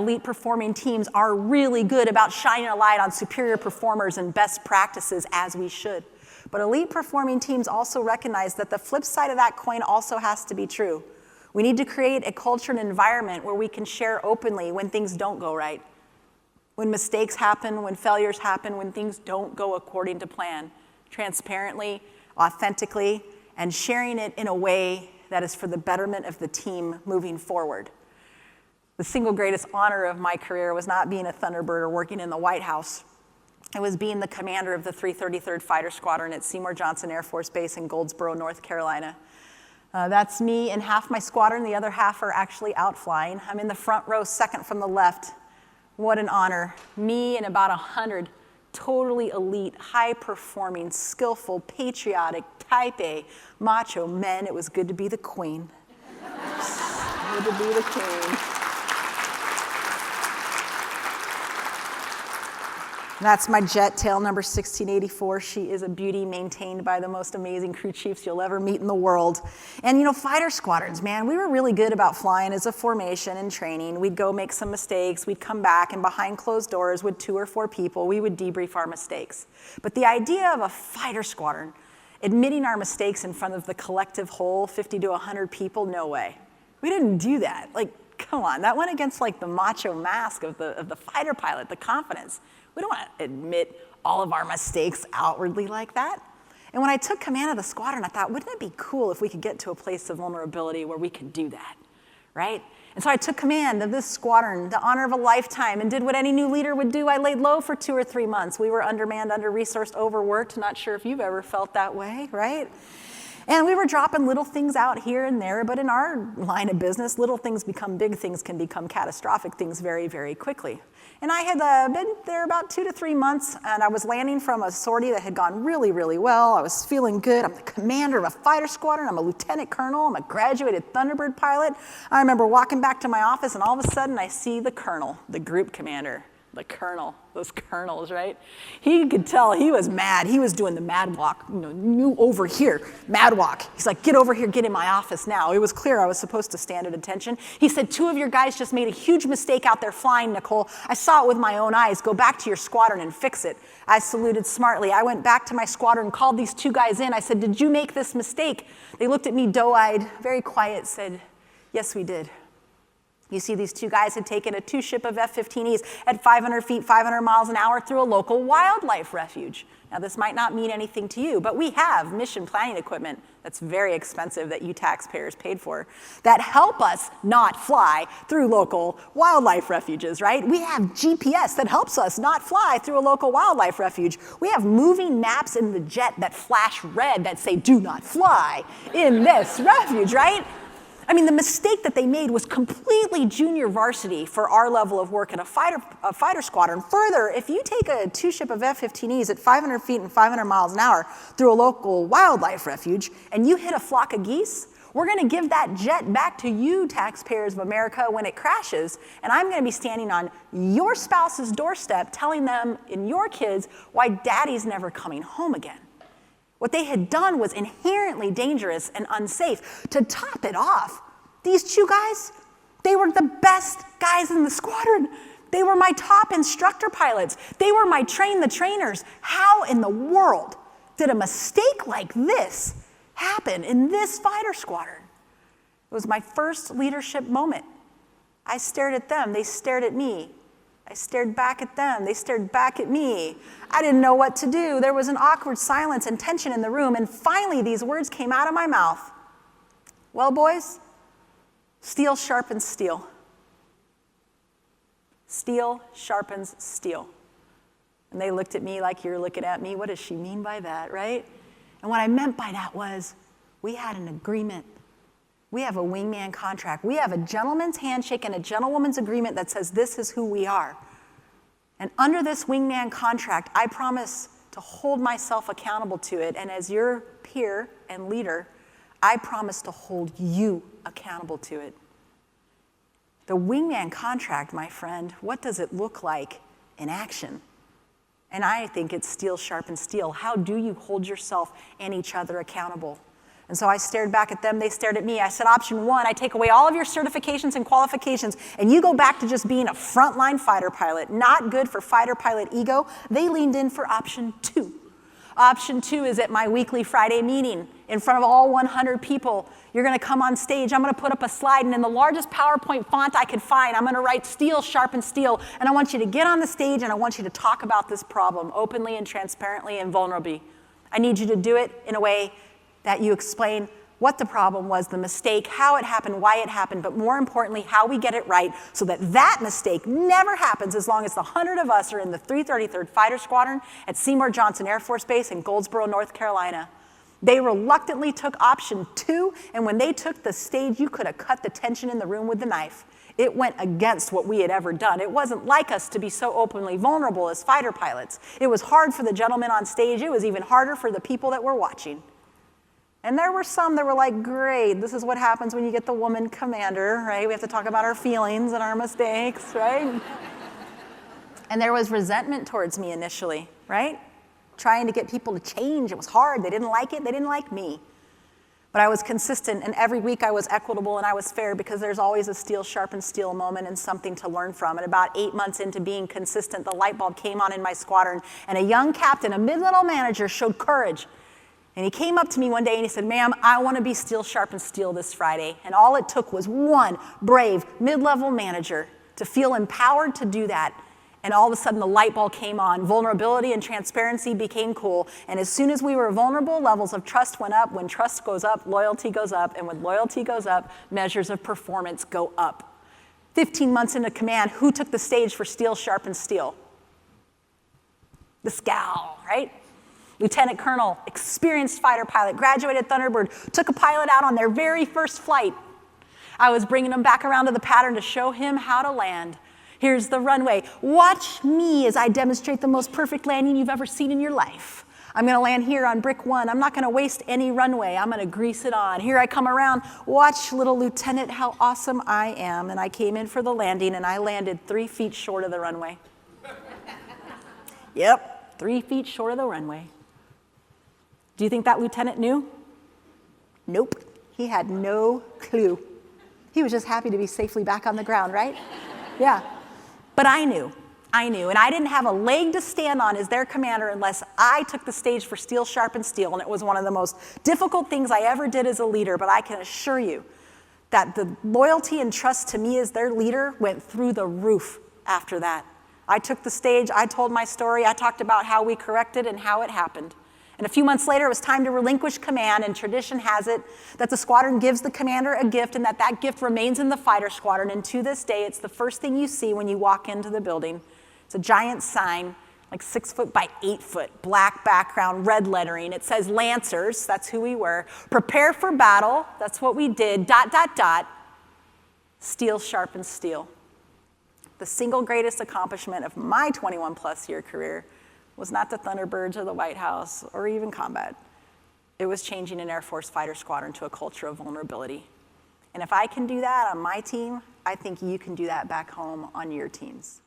Elite performing teams are really good about shining a light on superior performers and best practices, as we should. But elite performing teams also recognize that the flip side of that coin also has to be true. We need to create a culture and environment where we can share openly when things don't go right, when mistakes happen, when failures happen, when things don't go according to plan, transparently, authentically, and sharing it in a way that is for the betterment of the team moving forward. The single greatest honor of my career was not being a Thunderbird or working in the White House. It was being the commander of the 333rd Fighter Squadron at Seymour Johnson Air Force Base in Goldsboro, North Carolina. That's me and half my squadron. The other half are actually out flying. I'm in the front row, second from the left. What an honor. Me and about 100 totally elite, high-performing, skillful, patriotic, type A, macho men. It was good to be the queen. Good to be the queen. That's my jet tail number 1684. She is a beauty, maintained by the most amazing crew chiefs you'll ever meet in the world. And you know, fighter squadrons, man, we were really good about flying as a formation and training. We'd go make some mistakes, we'd come back, and behind closed doors with 2 or 4 people, we would debrief our mistakes. But the idea of a fighter squadron admitting our mistakes in front of the collective whole, 50 to 100 people, no way. We didn't do that. Like, come on, that went against like the macho mask of the fighter pilot, the confidence. We don't want to admit all of our mistakes outwardly like that. And when I took command of the squadron, I thought, wouldn't it be cool if we could get to a place of vulnerability where we could do that, right? And so I took command of this squadron, the honor of a lifetime, and did what any new leader would do. I laid low for 2 or 3 months. We were undermanned, under-resourced, overworked. Not sure if you've ever felt that way, right? And we were dropping little things out here and there, but in our line of business, little things become big things, can become catastrophic things very, very quickly. And I had been there about 2 to 3 months, and I was landing from a sortie that had gone really, really well. I was feeling good. I'm the commander of a fighter squadron. I'm a lieutenant colonel. I'm a graduated Thunderbird pilot. I remember walking back to my office, and all of a sudden, I see the colonel, the group commander. The colonel, those colonels, right? He could tell he was mad. He was doing the mad walk, you over here, mad walk. He's like, get over here, get in my office now. It was clear I was supposed to stand at attention. He said, 2 of your guys just made a huge mistake out there flying, Nicole. I saw it with my own eyes. Go back to your squadron and fix it. I saluted smartly. I went back to my squadron, called these 2 guys in. I said, did you make this mistake? They looked at me doe-eyed, very quiet, said, yes, we did. You see, these 2 guys had taken a 2-ship of F-15Es at 500 feet, 500 miles an hour through a local wildlife refuge. Now, this might not mean anything to you, but we have mission planning equipment that's very expensive that you taxpayers paid for that help us not fly through local wildlife refuges, right? We have GPS that helps us not fly through a local wildlife refuge. We have moving maps in the jet that flash red that say, do not fly in this refuge, right? I mean, the mistake that they made was completely junior varsity for our level of work in a fighter squadron. Further, if you take a 2-ship of F-15Es at 500 feet and 500 miles an hour through a local wildlife refuge, and you hit a flock of geese, we're going to give that jet back to you, taxpayers of America, when it crashes, and I'm going to be standing on your spouse's doorstep telling them and your kids why daddy's never coming home again. What they had done was inherently dangerous and unsafe. To top it off, these 2 guys, they were the best guys in the squadron. They were my top instructor pilots. They were my train the trainers. How in the world did a mistake like this happen in this fighter squadron? It was my first leadership moment. I stared at them. They stared at me. I stared back at them. They stared back at me. I didn't know what to do. There was an awkward silence and tension in the room, and finally these words came out of my mouth. Well, boys, steel sharpens steel. Steel sharpens steel. And they looked at me like you're looking at me. What does she mean by that, right? And what I meant by that was we had an agreement. We have a wingman contract. We have a gentleman's handshake and a gentlewoman's agreement that says this is who we are. And under this wingman contract, I promise to hold myself accountable to it. And as your peer and leader, I promise to hold you accountable to it. The wingman contract, my friend, what does it look like in action? And I think it's steel sharpens steel. How do you hold yourself and each other accountable? And so I stared back at them, they stared at me. I said, option 1, I take away all of your certifications and qualifications, and you go back to just being a frontline fighter pilot. Not good for fighter pilot ego. They leaned in for option 2. Option 2 is at my weekly Friday meeting in front of all 100 people. You're going to come on stage. I'm going to put up a slide, and in the largest PowerPoint font I could find, I'm going to write steel, sharpen steel. And I want you to get on the stage, and I want you to talk about this problem openly and transparently and vulnerably. I need you to do it in a way that you explain what the problem was, the mistake, how it happened, why it happened, but more importantly, how we get it right so that that mistake never happens as long as the 100 of us are in the 333rd Fighter Squadron at Seymour Johnson Air Force Base in Goldsboro, North Carolina. They reluctantly took option 2, and when they took the stage, you could have cut the tension in the room with the knife. It went against what we had ever done. It wasn't like us to be so openly vulnerable as fighter pilots. It was hard for the gentlemen on stage. It was even harder for the people that were watching. And there were some that were like, great, this is what happens when you get the woman commander, right? We have to talk about our feelings and our mistakes, right? And there was resentment towards me initially, right? Trying to get people to change. It was hard. They didn't like it. They didn't like me. But I was consistent, and every week I was equitable and I was fair because there's always a steel sharpen steel moment and something to learn from. And about 8 months into being consistent, the light bulb came on in my squadron, and a young captain, a mid-level manager, showed courage. And he came up to me one day and he said, ma'am, I want to be steel sharpen steel this Friday. And all it took was one brave mid-level manager to feel empowered to do that. And all of a sudden the light bulb came on. Vulnerability and transparency became cool. And as soon as we were vulnerable, levels of trust went up. When trust goes up, loyalty goes up. And when loyalty goes up, measures of performance go up. 15 months into command, who took the stage for steel sharpen steel? The scowl, right? Lieutenant Colonel, experienced fighter pilot, graduated Thunderbird, took a pilot out on their very first flight. I was bringing him back around to the pattern to show him how to land. Here's the runway. Watch me as I demonstrate the most perfect landing you've ever seen in your life. I'm going to land here on brick 1. I'm not going to waste any runway. I'm going to grease it on. Here I come around. Watch, little lieutenant, how awesome I am. And I came in for the landing, and I landed 3 feet short of the runway. Yep, 3 feet short of the runway. Do you think that lieutenant knew? Nope. He had no clue. He was just happy to be safely back on the ground, right? Yeah. But I knew. And I didn't have a leg to stand on as their commander unless I took the stage for steel sharpen steel, and it was one of the most difficult things I ever did as a leader, but I can assure you that the loyalty and trust to me as their leader went through the roof after that. I took the stage, I told my story, I talked about how we corrected and how it happened. And a few months later, it was time to relinquish command, and tradition has it that the squadron gives the commander a gift, and that gift remains in the fighter squadron. And to this day, it's the first thing you see when you walk into the building. It's a giant sign, like 6 foot by 8 foot, black background, red lettering. It says Lancers, that's who we were. Prepare for battle, that's what we did, ... Steel sharpens steel. The single greatest accomplishment of my 21-plus year career was not the Thunderbirds or the White House or even combat. It was changing an Air Force fighter squadron to a culture of vulnerability. And if I can do that on my team, I think you can do that back home on your teams.